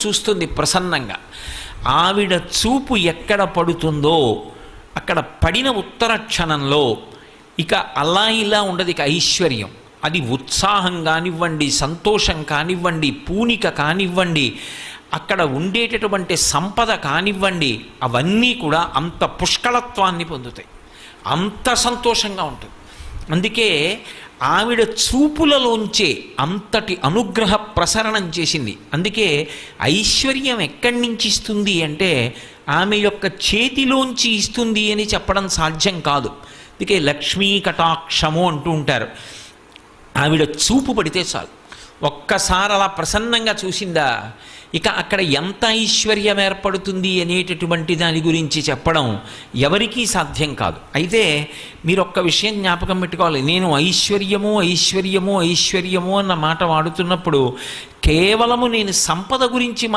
చూస్తుంది ప్రసన్నంగా. ఆవిడ చూపు ఎక్కడ పడుతుందో అక్కడ పడిన ఉత్తర క్షణంలో ఇక అలా ఇలా ఉండదు. ఇక ఐశ్వర్యం, అది ఉత్సాహం కానివ్వండి, సంతోషం కానివ్వండి, పూనిక కానివ్వండి, అక్కడ ఉండేటటువంటి సంపద కానివ్వండి, అవన్నీ కూడా అంత పుష్కళత్వాన్ని పొందుతాయి, అంత సంతోషంగా ఉంటుంది. అందుకే ఆవిడ చూపులలోంచే అంతటి అనుగ్రహ ప్రసరణం చేసింది. అందుకే ఐశ్వర్యం ఎక్కడి నుంచి ఇస్తుంది అంటే ఆమె యొక్క చేతిలోంచి ఇస్తుంది అని చెప్పడం సాధ్యం కాదు. అందుకే లక్ష్మీ కటాక్షము అంటూ ఉంటారు. ఆవిడ చూపు పడితే చాలు, ఒక్కసారి అలా ప్రసన్నంగా చూసిందా, ఇక అక్కడ ఎంత ఐశ్వర్యం ఏర్పడుతుంది అనేటటువంటి దాని గురించి చెప్పడం ఎవరికీ సాధ్యం కాదు. అయితే మీరు ఒక్క విషయం జ్ఞాపకం పెట్టుకోవాలి. నేను ఐశ్వర్యము ఐశ్వర్యము ఐశ్వర్యము అన్న మాట వాడుతున్నప్పుడు కేవలము నేను సంపద గురించి